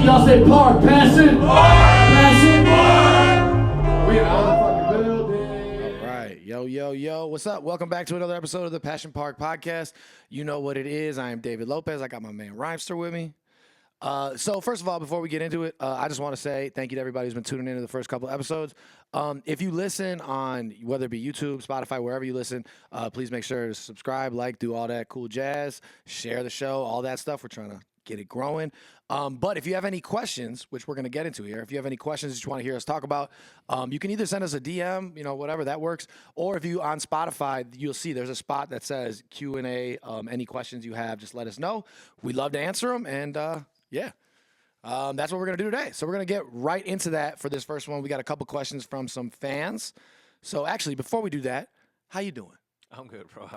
Y'all say park, passion, passion. We in the fucking building. All right, yo, what's up? Welcome back to another episode of the Passion Park Podcast. You know what it is. I am David Lopez. I got my man Rhymester with me. So first of all, before we get into it, I just want to say thank you to everybody who's been tuning in to the first couple episodes. If you listen on whether it be YouTube, Spotify, wherever you listen, please make sure to subscribe, like, do all that cool jazz, share the show, all that stuff. We're trying to get it growing. But if you have any questions, which we're going to get into here, if you have any questions that you want to hear us talk about, you can either send us a DM, whatever that works, or if you on Spotify, you'll see there's a spot that says Q&A. Any questions you have, just let us know. We'd love to answer them, and yeah. That's what we're going to do today. So we're going to get right into that for this first one. We got a couple questions from some fans. So actually, before we do that, how you doing? I'm good, bro.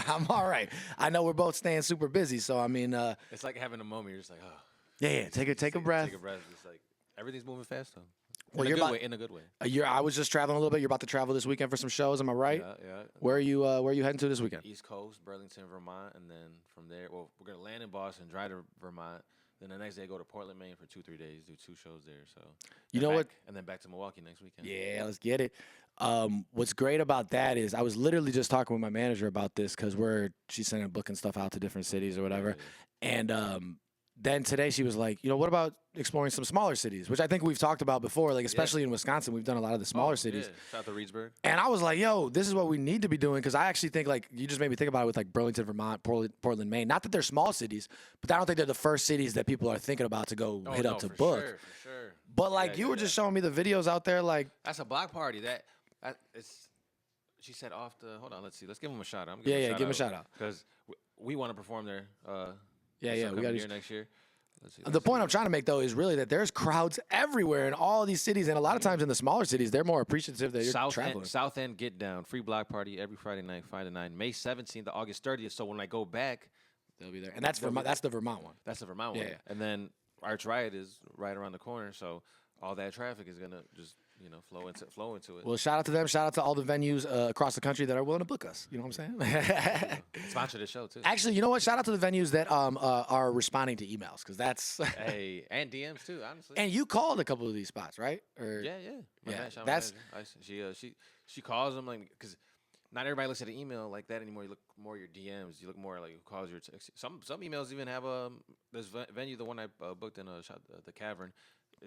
I'm all right. I know we're both staying super busy, so I mean, it's like having a moment. You're just like, oh. Yeah. Take a breath. Take a breath. It's like everything's moving fast, though. Well, In a good way. I was just traveling a little bit. You're about to travel this weekend for some shows. Am I right? Yeah. Where are you heading to this weekend? East Coast, Burlington, Vermont, and then from there, we're gonna land in Boston, drive to Vermont. Then the next day, go to Portland, Maine for 2-3 days, do 2 shows there. So you know what? And then back to Milwaukee next weekend. Yeah, let's get it. What's great about that is I was literally just talking with my manager about this because she's sending booking stuff out to different cities or whatever, and then today she was like, what about exploring some smaller cities, which I think we've talked about before, like especially in Wisconsin, we've done a lot of the smaller cities. Yeah. Shout out to Reedsburg. And I was like, yo, this is what we need to be doing because I actually think like you just made me think about it with like Burlington, Vermont, Portland, Maine. Not that they're small cities, but I don't think they're the first cities that people are thinking about to go hit up to book. Sure, for sure. But like you were just showing me the videos out there, like that's a block party. It's. She said off the. Hold on, let's see. Let's give them a shout out. Give him a shout out because we want to perform there. We got here next year. The point I'm trying to make, though, is really that there's crowds everywhere in all these cities. And a lot of times in the smaller cities, they're more appreciative that you're traveling. South End Get Down, free block party every Friday night, 5 to 9, May 17th to August 30th. So when I go back, they'll be there. And that's Vermont. That's the Vermont one. That's the Vermont one. Yeah. And then Arch Riot is right around the corner. So all that traffic is going to just flow into it. Well, shout out to them. Shout out to all the venues across the country that are willing to book us. You know what I'm saying? Sponsor the show, too. Actually, you know what? Shout out to the venues that are responding to emails because that's... Hey, and DMs, too, honestly. And you called a couple of these spots, right? She calls them, like, because not everybody looks at an email like that anymore. You look more at your DMs. You look more like who calls your... Some emails even have this venue, the one I booked in the Cavern.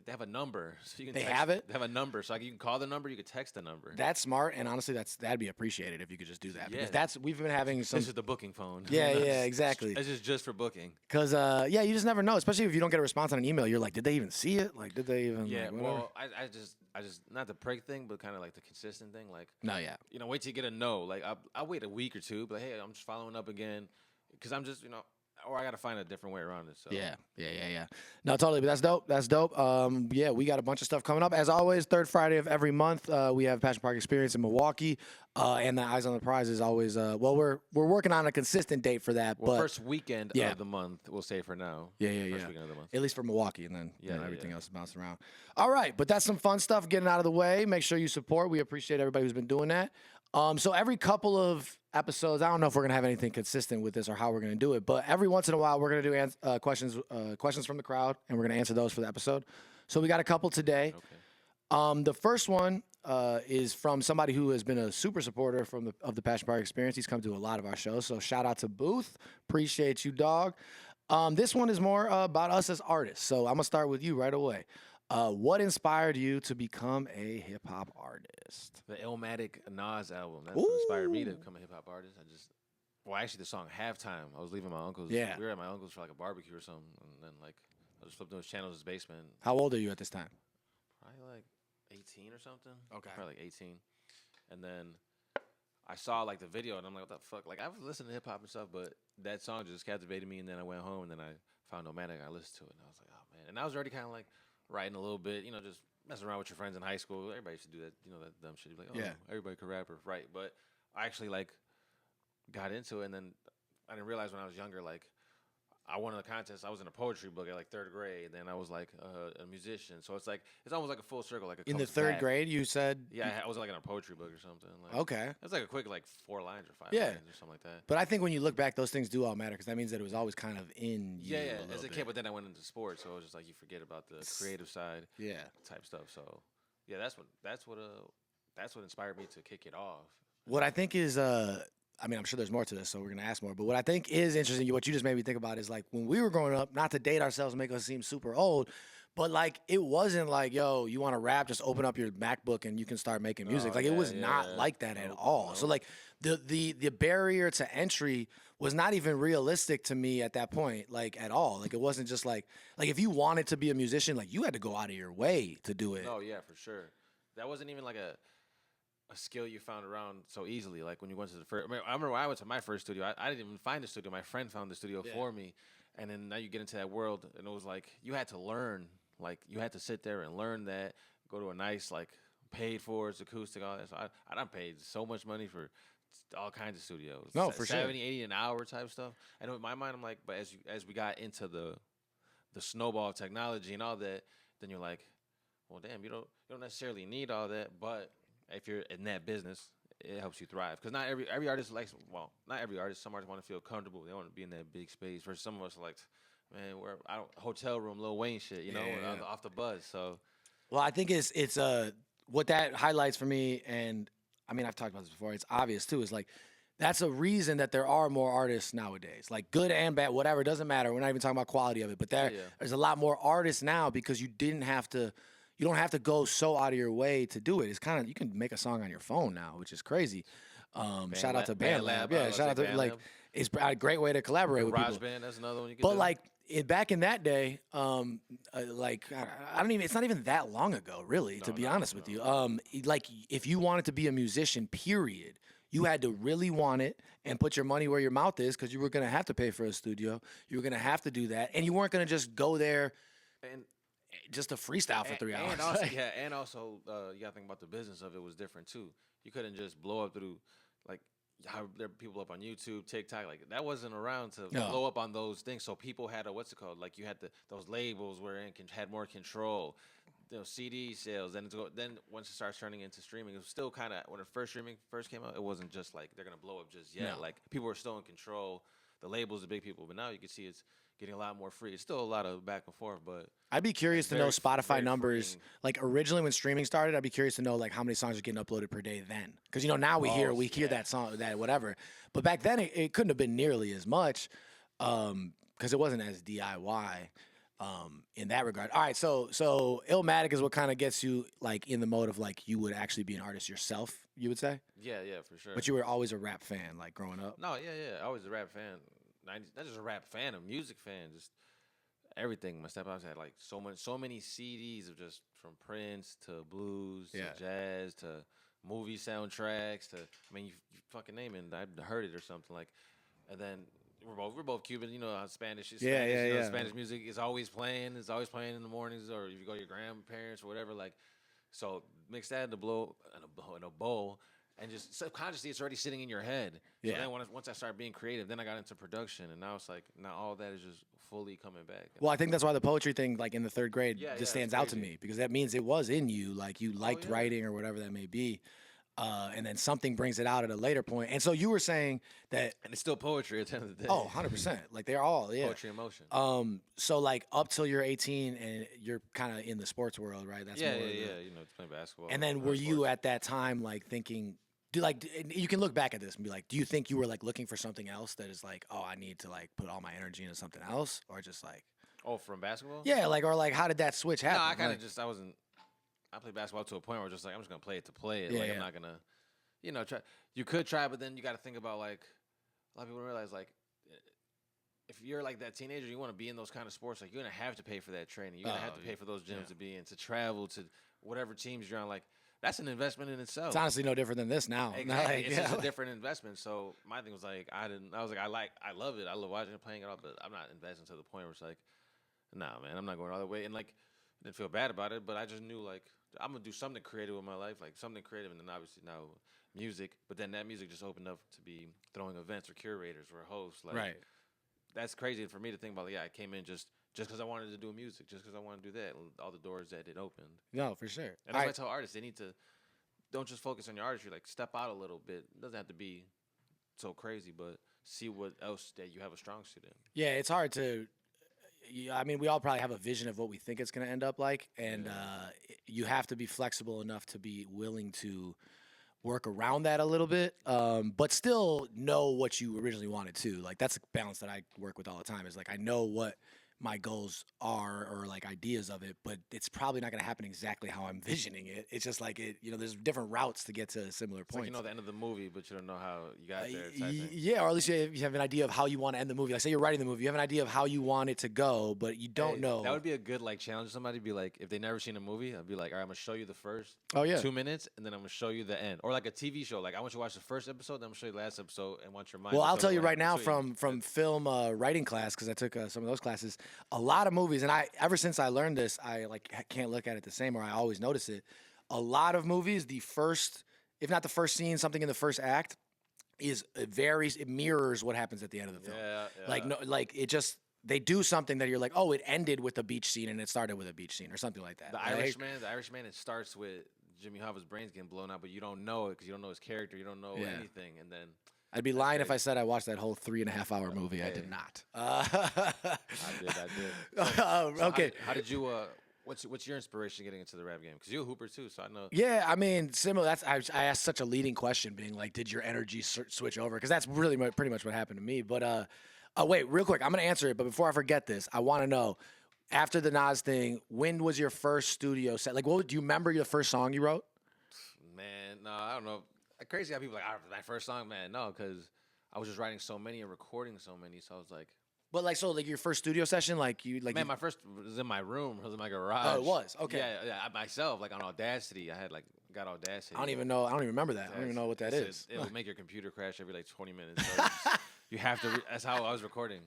They have a number, so you can. Have it. They have a number, so you can call the number. You can text the number. That's smart, and honestly, that'd be appreciated if you could just do that. Because we've been having some. This is the booking phone. Yeah, exactly. This is just for booking. Because you just never know, especially if you don't get a response on an email. You're like, did they even see it? Like, did they even? Yeah. Like, well, I just not the prank thing, but kind of like the consistent thing. Like, no, yeah. Wait till you get a no. Like, I wait a week or two, but hey, I'm just following up again, because I'm just or I got to find a different way around it. So. Yeah. No, totally. But that's dope. We got a bunch of stuff coming up. As always, third Friday of every month, we have Passion Park Experience in Milwaukee. And the Eyes on the Prize is always, we're working on a consistent date for that. Well, but first weekend of the month, we'll say for now. Yeah. First weekend of the month. At least for Milwaukee, and then everything else is bouncing around. All right, but that's some fun stuff getting out of the way. Make sure you support. We appreciate everybody who's been doing that. So every couple of episodes, I don't know if we're going to have anything consistent with this or how we're going to do it, but every once in a while, we're going to do questions from the crowd, and we're going to answer those for the episode. So we got a couple today. Okay. The first one is from somebody who has been a super supporter of the Passion Park Experience. He's come to a lot of our shows, so shout out to Booth. Appreciate you, dog. This one is more about us as artists, so I'm going to start with you right away. What inspired you to become a hip-hop artist? The Illmatic Nas album. That's what inspired me to become a hip-hop artist. Actually, the song Halftime. I was leaving my uncle's. Yeah. We were at my uncle's for like a barbecue or something, and then I just flipped through his channels in his basement. How old are you at this time? Probably like 18 or something. Okay. Probably like 18. And then I saw like the video, and I'm like, what the fuck? Like, I've listened to hip-hop and stuff, but that song just captivated me, and then I went home, and then I found Illmatic, and I listened to it, and I was like, oh, man. And I was already kind of like writing a little bit, just messing around with your friends in high school. Everybody used to do that, that dumb shit. You'd be like, everybody could rap or write. But I actually got into it, and then I didn't realize when I was younger, I won a contest. I was in a poetry book at like third grade. Then I was like a musician. So it's like it's almost like a full circle. Like it In the comes third back. grade, you said. Yeah, I was like in a poetry book or something. Like, Okay. It's like a quick like 4 lines or 5 Yeah. lines or something like that. But I think when you look back, those things do all matter because that means that it was always kind of in you. Yeah, a yeah. little As a bit. kid, but then I went into sports, so it was just like you forget about the creative side Yeah. type stuff. So yeah, that's what inspired me to kick it off. What I think is, I mean, I'm sure there's more to this, so we're gonna ask more. But what I think is interesting, what you just made me think about, is like when we were growing up. Not to date ourselves and make us seem super old, but like it wasn't like, yo, you want to rap, just open up your MacBook and you can start making music. Oh, Like it yeah, was not yeah. like that at Nope, all. So nope. like the barrier to entry was not even realistic to me at that point, like at all. Like it wasn't just like if you wanted to be a musician, like you had to go out of your way to do it. Oh yeah, for sure. That wasn't even like a skill you found around so easily. Like when you went to the first, I remember when I went to my first studio. I didn't even find the studio. My friend found the studio Yeah. for me, and then now you get into that world, and it was like you had to learn. Like you had to sit there and learn that. Go to a nice like paid for it's acoustic, all that. So I done paid so much money for all kinds of studios. No, for sure. 70, 80 an hour type stuff. And in my mind, I'm like, but as we got into the snowball of technology and all that, then you're like, well, damn, you don't necessarily need all that, but if you're in that business, it helps you thrive. Because not every artist likes, well, not every artist. Some artists want to feel comfortable. They want to be in that big space. Versus some of us are like, man, I don't hotel room, Lil Wayne shit, you know, Yeah. off the buzz. So Well, I think it's what that highlights for me, and I mean I've talked about this before. It's obvious too. Is like that's a reason that there are more artists nowadays, like good and bad, whatever. It doesn't matter. We're not even talking about quality of it, but there's a lot more artists now because you didn't have to. You don't have to go so out of your way to do it. It's kind of you can make a song on your phone now, which is crazy. Shout out to BandLab. BandLab, I Yeah, was shout out to like like BandLab. it's a great way to collaborate with people. GarageBand, that's another one you could But do. like back in that day, like I don't even. It's not even that long ago, really, to No, be no, honest with no. you. Like if you wanted to be a musician, period, you had to really want it and put your money where your mouth is because you were gonna have to pay for a studio. You were gonna have to do that, and you weren't gonna just go there and just to freestyle for 3 hours. And also, Like, and also, you gotta think about the business of it was different too. You couldn't just blow up through, like, how there are people up on YouTube, TikTok, like that wasn't around to No. blow up on those things. So people had a what's it called? Like you had those labels where it had more control. You know, CD sales. Then once it starts turning into streaming, it was still kind of when the first streaming first came out. It wasn't just like they're gonna blow up just yet. No. Like people were still in control. The labels, the big people, but now you can see it's getting a lot more free. It's still a lot of back and forth, but I'd be curious to know Very- Spotify very numbers. freeing. Like originally when streaming started, I'd be curious to know like how many songs are getting uploaded per day then. Because now we hear yeah. that song, that whatever. But back then it couldn't have been nearly as much because it wasn't as DIY in that regard. All right, so Illmatic is what kind of gets you like in the mode of like you would actually be an artist yourself. You would say, yeah, for sure. but you were always a rap fan, like growing up. No, yeah. I was a rap fan. Not just a rap fan, a music fan. Just everything. My stepfather had like so many CDs of just from Prince to blues Yeah. to jazz to movie soundtracks to you fucking name it. I heard it or something like. And then we're both Cuban. You know how Spanish is. Yeah, Spanish, yeah, you know, yeah. Spanish music is always playing. It's always playing in the mornings, or if you go to your grandparents or whatever. Like, so mix that in a bowl. And just subconsciously, it's already sitting in your head. Yeah. So then once I started being creative, then I got into production, and now it's like now all that is just fully coming back. Well, I think that's why the poetry thing, like in the third grade, Yeah, just yeah, stands it's out to crazy. me because that means it was in you, like you liked yeah. writing or whatever that may be, and then something brings it out at a later point. And so you were saying that, And it's still poetry at the end of the day. 100%, like they're all, yeah. Poetry in motion. So like up till you're 18 and you're kind of in the sports world, right? That's yeah. more the- You know, playing basketball. And then other were you sports. at that time like thinking? And you can look back at this and be like, do you think you were like looking for something else that is like, oh, I need to like put all my energy into something else, or just like, Oh, from basketball? yeah, like or like how did that switch happen? No, I kind of Like, I played basketball to a point where just like I'm just gonna play it to play it. Yeah, like yeah. I'm not gonna, try. You could try, but then you got to think about like a lot of people realize like if you're like that teenager, you want to be in those kind of sports. Like you're gonna have to pay for that training. You're gonna have to pay for those gyms to be in, to travel to whatever teams you're on. Like that's an investment in itself. It's honestly no different than this now. Exactly. Like, It's yeah, just a like- different investment. So my thing was like, I love it. I love watching it, playing it all, but I'm not investing to the point where it's like, nah, man, I'm not going all the way. And like, I didn't feel bad about it, but I just knew like, I'm gonna do something creative with my life, like something creative. And then obviously now music, but then that music just opened up to be throwing events or curators or hosts. Like, right. that's crazy for me to think about. Like, yeah, I came in just because I wanted to do music, just because I wanted to do that, and all the doors that it opened. No, for sure. And that's why I tell artists they need to don't just focus on your artistry. Like step out a little bit. It doesn't have to be so crazy, but see what else that you have a strong suit in. Yeah, it's hard to. Yeah, I mean, we all probably have a vision of what we think it's going to end up like, and you have to be flexible enough to be willing to work around that a little bit, but still know what you originally wanted to. Like that's a balance that I work with all the time. Is like I know what my goals are or like ideas of it, but it's probably not going to happen exactly how I'm visioning it. It's just like it, there's different routes to get to a similar It's point. like you know the end of the movie, but you don't know how you got there. Type thing. Yeah, or at least you have an idea of how you want to end the movie. Like say you're writing the movie, you have an idea of how you want it to go, but you don't Hey, know. That would be a good like challenge. Somebody be like, if they never seen a movie, I'd be like, all right, I'm gonna show you the first Oh, yeah. 2 minutes, and then I'm gonna show you the end. Or like a TV show, like I want you to watch the first episode, then I'm gonna show you the last episode, and want your mind. Well, to I'll fill tell in you the right now blanks. from film writing class because I took some of those classes. A lot of movies, and I ever since I learned this, I like can't look at it the same, or I always notice it. A lot of movies, the first, if not the first scene, something in the first act, is it mirrors what happens at the end of the film. Yeah, Like no, like it just they do something that you're like, oh, it ended with a beach scene and it started with a beach scene or something like that. The right? Irishman, it starts with Jimmy Hoffa's brains getting blown out, but you don't know it because you don't know his character, you don't know Yeah. anything, and then I'd be lying if I said I watched that whole 3.5 hour movie. I Hey. did not. I did. So Okay. How did you? What's your inspiration getting into the rap game? Because you're a hooper too, so I know. Yeah, I mean, similar. I asked such a leading question, being like, "Did your energy switch over?" Because that's really pretty much what happened to me. But wait, real quick, I'm gonna answer it. But before I forget this, I want to know, after the Nas thing, when was your first studio set? Like, do you remember your first song you wrote? Man, no, I don't know. Crazy how people like my first song, man. No, because I was just writing so many and recording so many, so I was like, But like, so like your first studio session, like you like. man, you- my first was in my room. It was in my garage. Oh, it was? Okay. Yeah, myself, like on Audacity. I had got Audacity. I don't even know. I don't even remember that. I don't even know what that is. It would make your computer crash every like 20 minutes. So you have to. That's how I was recording.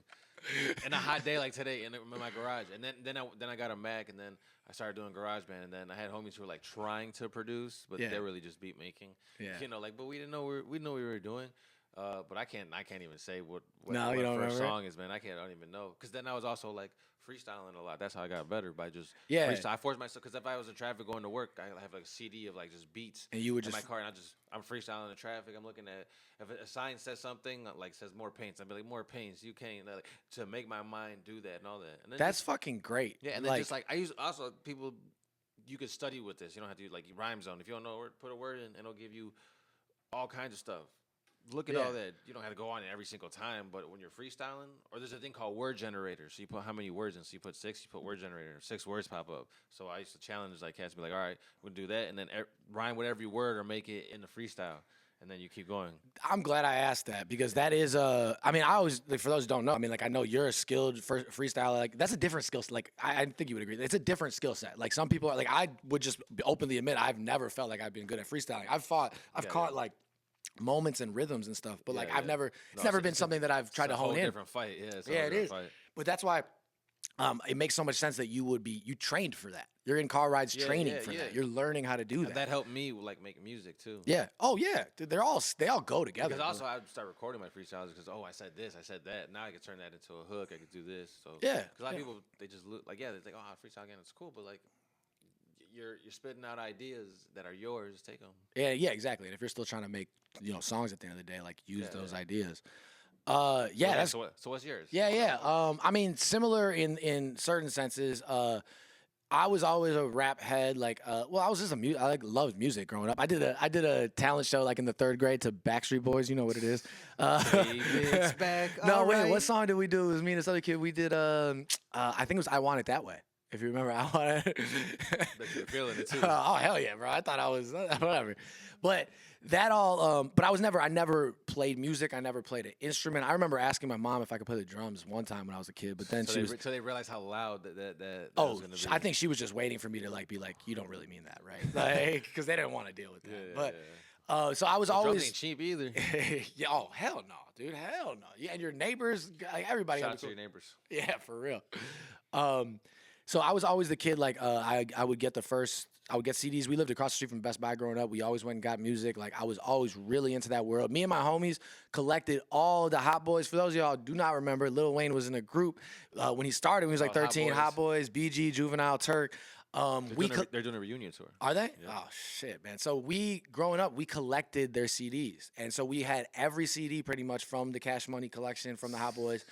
In a hot day like today, in my garage, and then I got a Mac, and then I started doing GarageBand, and then I had homies who were like trying to produce, but Yeah. they're really just beat making. Yeah. But we didn't know we knew what we were doing. But I can't even say what No, my you don't first remember it? song is, man. I don't even know, because then I was also like freestyling a lot. That's how I got better, by just Yeah. freestyle. I forced myself, because if I was in traffic going to work, I have like a CD of like just beats. And you would in my just- car, and I'm freestyling in traffic. I'm looking at if a sign says something like says more paints, I'd be like, more paints. You can't like, to make my mind do that and all that. And then That's fucking great. yeah, and then just like I use also people, you could study with this. You don't have to like rhyme zone. If you don't know a word, put a word in, and it'll give you all kinds of stuff. Look at Yeah. all that. You don't have to go on it every single time, but when you're freestyling, or there's a thing called word generator. So you put how many words in. So you put 6, you put word generator, 6 words pop up. So I used to challenge like cats, be like, all right, we'll do that, and then rhyme with every word or make it in the freestyle, and then you keep going. I'm glad I asked that because that is I mean, I always like, for those who don't know. I mean, like I know you're a skilled freestyler. Like that's a different skill set. Like I think you would agree. It's a different skill set. Like some people are like I would just openly admit I've never felt like I've been good at freestyling. I've caught like moments and rhythms and stuff, but like Yeah, I've yeah. never. No, It's never been it's something that I've tried to a whole hone in. different fight. Yeah, it's a Yeah, whole it different is. fight. But that's why it makes so much sense that you trained for that. You're in car rides Yeah, training yeah, for yeah. that. You're learning how to do And that. that helped me like make music too. Yeah. Oh yeah. Dude, they all go together. Because bro. also I would start recording my freestyles because I said this, I said that. Now I can turn that into a hook. I could do this. So Yeah, because a lot yeah. of people they just look like they think freestyle again it's cool, but like you're spitting out ideas that are yours. Take them. Yeah, exactly. And if you're still trying to make songs at the end of the day, like use Yeah, those yeah. ideas. Yeah, that's so what's yours? yeah. I mean, similar in certain senses. I was always a rap head. Like, I was just I loved music growing up. I did a talent show like in the 3rd grade to Backstreet Boys. You know what it is? Baby, it's back. No, all wait. right. What song did we do? It was me and this other kid. We did. I think it was "I Want It That Way." If you remember, I Want It. Bet you were feeling it too. Oh hell yeah, bro! I thought I was whatever, but that all. But I never played music. I never played an instrument. I remember asking my mom if I could play the drums one time when I was a kid, but then So she was. so they realized how loud that Oh, was gonna be. I think she was just waiting for me to like be like, you don't really mean that, right? Like, because they didn't want to deal with that. Yeah, But so I was drums always. ain't cheap either. Yeah, oh hell no, dude, hell no. Yeah, and your neighbors, like everybody. Shout had out to to- your neighbors. Yeah, for real. Um, So I was always the kid. Like I would get I would get CDs. We lived across the street from Best Buy growing up. We always went and got music. Like I was always really into that world. Me and my homies collected all the Hot Boys. For those of y'all who do not remember, Lil Wayne was in a group when he started. When he was like Called Hot 13. Boys. Hot Boys, BG, Juvenile, Turk. They're doing a reunion tour. Are they? Oh shit, man. So growing up, we collected their CDs, and so we had every CD pretty much from the Cash Money collection from the Hot Boys,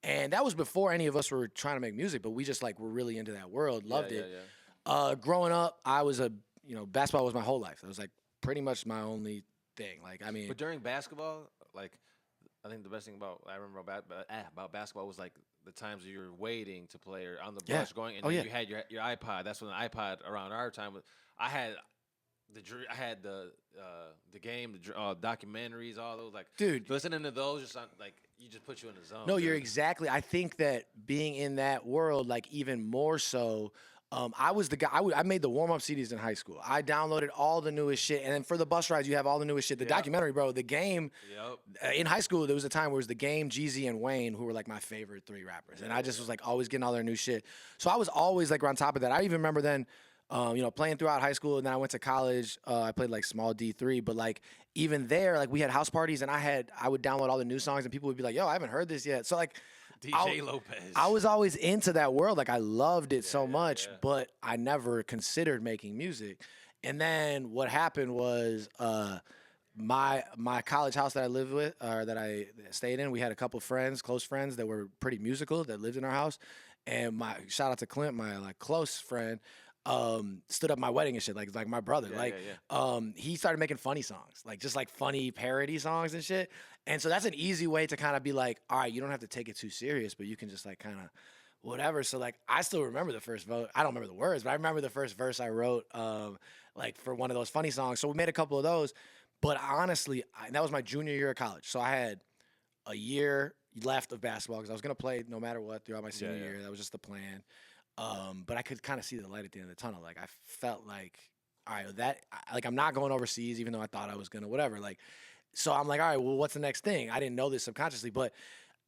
and that was before any of us were trying to make music, but we just like were really into that world, loved it. Growing up, I was basketball was my whole life. It was like pretty much my only thing. Like I mean, But during basketball, like I think the best thing I remember about basketball was like the times you were waiting to play or on the Yeah. bus going, and Oh, then yeah. you had your iPod. That's when the iPod around our time. I had the game, documentaries, all those like Dude. listening to those just like you just put you in the zone. No, you're dude. exactly. I think that being in that world, like even more so, I was the guy. I made the warm up CDs in high school. I downloaded all the newest shit, and then for the bus rides, you have all the newest shit. The Yeah. documentary, bro. The Game. Yep. In high school, there was a time where it was the Game, Jeezy, and Wayne, who were like my favorite three rappers, and I just was like always getting all their new shit. So I was always like on top of that. I even remember then. Playing throughout high school, and then I went to college. I played like small D3, but like even there, like we had house parties, and I would download all the new songs, and people would be like, "Yo, I haven't heard this yet." So like, DJ Lopez. I was always into that world. Like I loved it so much, yeah. but I never considered making music. And then what happened was my college house that I lived with or that I stayed in, we had a couple friends, close friends that were pretty musical that lived in our house. And my shout out to Clint, my like close friend, stood up my wedding and shit, like my brother. He started making funny songs, like just like funny parody songs and shit. And so that's an easy way to kind of be like, all right, you don't have to take it too serious, but you can just like kind of whatever. So like I still remember the first vote. I don't remember the words, but I remember the first verse I wrote like for one of those funny songs. So we made a couple of those. But honestly, that was my junior year of college. So I had a year left of basketball because I was gonna play no matter what throughout my senior year. That was just the plan. But I could kind of see the light at the end of the tunnel. Like I felt like, all right, I'm not going overseas, even though I thought I was gonna, whatever. Like, so I'm like, all right, well, what's the next thing? I didn't know this subconsciously, but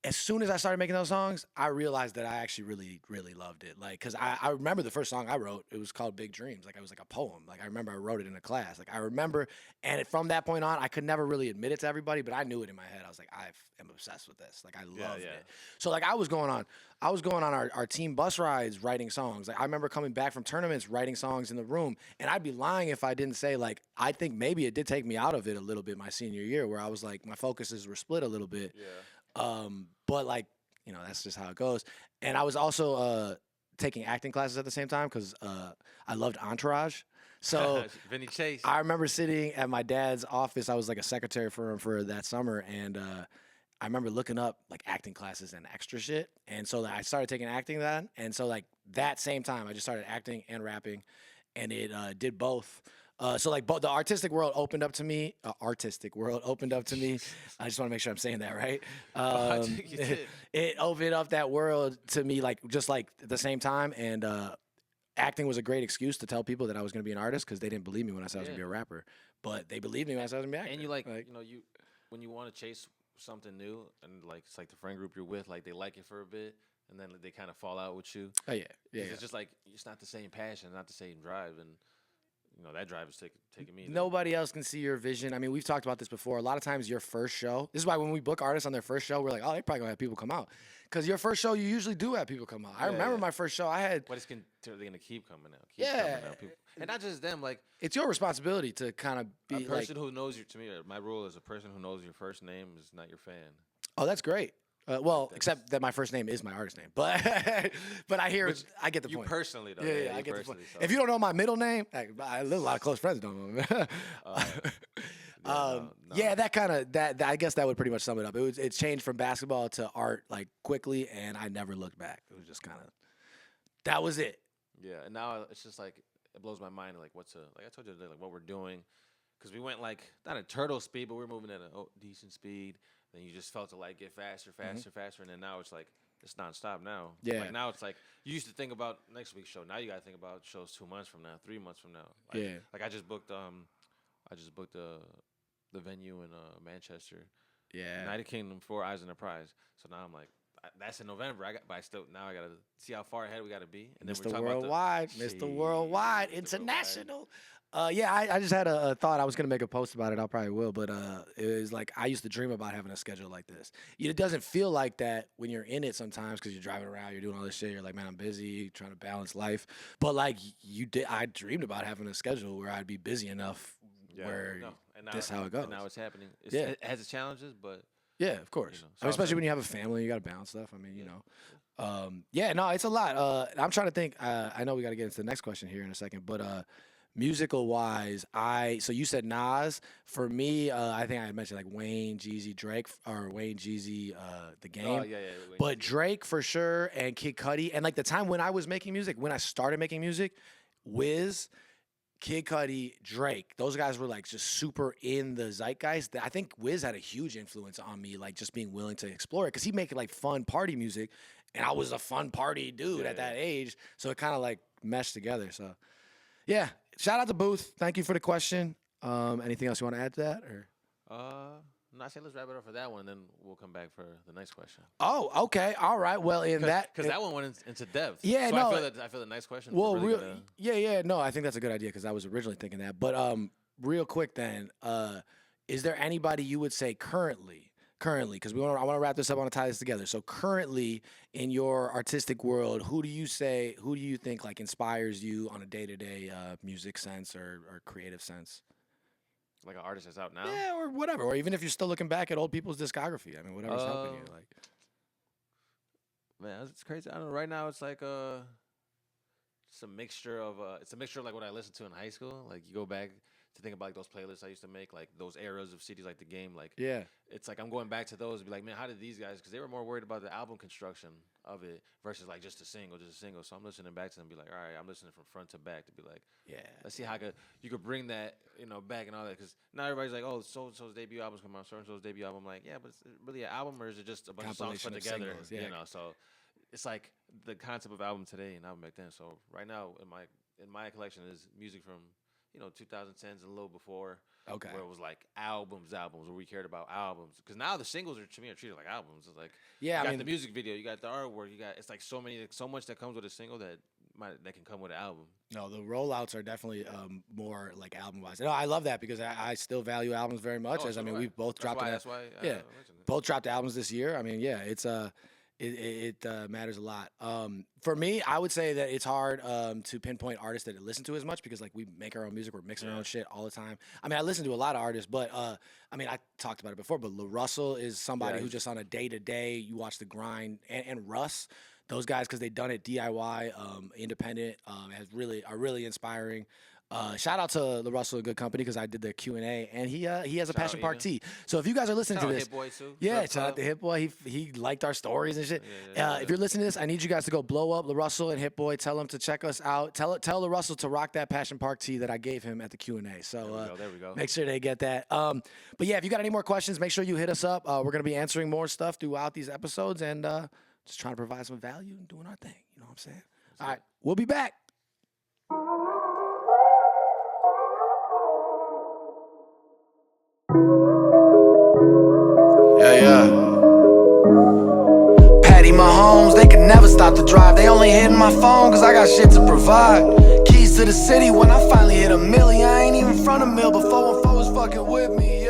as soon as I started making those songs, I realized that I actually really, really loved it. Like, cause I remember the first song I wrote, it was called Big Dreams. Like, it was like a poem. Like, I remember I wrote it in a class. Like, I remember, and from that point on, I could never really admit it to everybody, but I knew it in my head. I was like, I am obsessed with this. Like, I loved it. So, like, I was going on our team bus rides writing songs. Like, I remember coming back from tournaments writing songs in the room, and I'd be lying if I didn't say, like, I think maybe it did take me out of it a little bit my senior year, where I was like, my focuses were split a little bit. Yeah. But like, that's just how it goes. And I was also taking acting classes at the same time because I loved Entourage. So Vinny Chase. I remember sitting at my dad's office. I was like a secretary for him for that summer, and I remember looking up like acting classes and extra shit. And so I started taking acting then. And so like that same time, I just started acting and rapping, and it did both. So like the artistic world opened up to me. I just want to make sure I'm saying that right. I think you did. It opened up that world to me, like just like at the same time. And acting was a great excuse to tell people that I was going to be an artist because they didn't believe me when I said I was going to be a rapper. But they believed me when I said I was going to be an actor. And you when you want to chase something new, and like it's like the friend group you're with, like they like it for a bit, and then they kind of fall out with you. Oh yeah. 'Cause it's just like it's not the same passion, not the same drive, and that drive is taking me. Nobody else can see your vision. I mean, we've talked about this before. A lot of times, your first show. This is why when we book artists on their first show, we're like, oh, they probably gonna have people come out, because your first show, you usually do have people come out. I remember my first show. I had. But they're gonna keep coming out. Yeah. People. And not just them. Like It's your responsibility to kind of a be person like, who knows you. To me, my rule is a person who knows your first name is not your fan. oh, that's great. Well, except that my first name is my artist name, but I hear I get the You point. personally, though. Yeah, you I get the point. personally, so. If you don't know my middle name, I live a lot of close friends don't know. No. Yeah, that kind of that I guess that would pretty much sum it up. It's changed from basketball to art like quickly, and I never looked back. It was just kind of that was it. Yeah, and now it's just like it blows my mind. Like like I told you today, like what we're doing, because we went like not at turtle speed, but we were moving at a decent speed. Then you just felt to like get faster, and then now it's like it's nonstop now. Yeah. Like now it's like you used to think about next week's show. Now you got to think about shows 2 months from now, 3 months from now. Like, Yeah. Like I just booked the venue in Manchester. Yeah. United Kingdom for Eyes on the Prize. So now I'm like, that's in November. But I still now I gotta see how far ahead we gotta be. And then we're Mr. talking Worldwide, about Mr. Worldwide, Mr. International. Yeah, I just had a thought. I was gonna make a post about it. I probably will, but it was like I used to dream about having a schedule like this. It doesn't feel like that when you're in it sometimes because you're driving around, you're doing all this shit. You're like, man, I'm busy, trying to balance life. But like I dreamed about having a schedule where I'd be busy enough where and now, this how it goes. And now it's happening. Yeah. It has its challenges, but Yeah, of course. You know, I mean, especially so- when you have a family, you got to balance stuff. I mean, you know. Yeah, no, it's a lot. I'm trying to think. I know we got to get into the next question here in a second, but musical wise, so you said Nas. For me, I think I had mentioned like Wayne, Jeezy, Drake, or Wayne, Jeezy, The Game. oh yeah. But Drake for sure, and Kid Cudi, and like the time when I was making music, when I started making music, Wiz, Kid Cudi, Drake, those guys were like just super in the zeitgeist. I think Wiz had a huge influence on me, like just being willing to explore it, because he made like fun party music, and I was a fun party dude at that age, so it kind of like meshed together. So, yeah, shout out to Booth. Thank you for the question. Anything else you want to add to that, or? No, I say let's wrap it up for that one, and then we'll come back for the next question. Oh, okay, all right. Well, Because that one went into depth. Yeah, so no, I feel the next question. Well, really yeah, no, I think that's a good idea because I was originally thinking that. But real quick then, is there anybody you would say currently, because I want to wrap this up, I want to tie this together. So currently in your artistic world, who do you think like inspires you on a day-to-day music sense or creative sense? like an artist that's out now. Yeah, or whatever. Or even if you're still looking back at old people's discography. I mean, whatever's helping you. Like, man, it's crazy. I don't know. Right now, it's like it's a mixture of like what I listened to in high school. Like you go back to think about like those playlists I used to make, like those eras of CDs, like The Game. Like yeah, it's like I'm going back to those and be like, man, how did these guys? Because they were more worried about the album construction of it versus like just a single. So I'm listening back to them, and be like, all right, I'm listening from front to back to be like, yeah. let's see how you could bring that, back and all that. Because now everybody's like, oh, so and so's debut albums come out, so and so's debut album. I'm like, yeah, but it's really an album, or is it just a bunch of songs put Compilation of together? singles, yeah. So it's like the concept of album today and album back then. So right now in my collection is music from 2010s and a little before. Okay. Where it was like albums, where we cared about albums. Because now the singles are, to me, are treated like albums. It's like, Yeah, you I got mean, the music video, you got the artwork, it's like so much that comes with a single that can come with an album. no, the rollouts are definitely more like album wise. No, I love that because I still value albums very much. Oh, as so I mean, do I. we've both dropped That's why I yeah, mentioned it. both dropped albums this year. I mean, yeah, it's it matters a lot. For me, I would say that it's hard to pinpoint artists that I listen to as much because like we make our own music, we're mixing our own shit all the time. I mean, I listen to a lot of artists, but I mean, I talked about it before, but La Russell is somebody who just on a day to day, you watch the grind, and Russ, those guys because they done it DIY, independent, are really inspiring. Shout out to La Russell and Good Company because I did the Q&A and he has a Passion out Park Eden. tee. So if you guys are listening Shout to out this, Hit Boy too. yeah, Surf shout out Club. to Hit Boy. He liked our stories and shit. Yeah. If you're listening to this, I need you guys to go blow up La Russell and Hit Boy. Tell him to check us out. Tell La Russell to rock that Passion Park tee that I gave him at the Q&A. So There we go. make sure they get that. But yeah, if you got any more questions, make sure you hit us up. We're gonna be answering more stuff throughout these episodes and just trying to provide some value and doing our thing. You know what I'm saying? All right, we'll be back. Yeah. Patty Mahomes, they can never stop the drive. They only hitting my phone cause I got shit to provide. Keys to the city when I finally hit a million. I ain't even from a mill before when folks was fucking with me.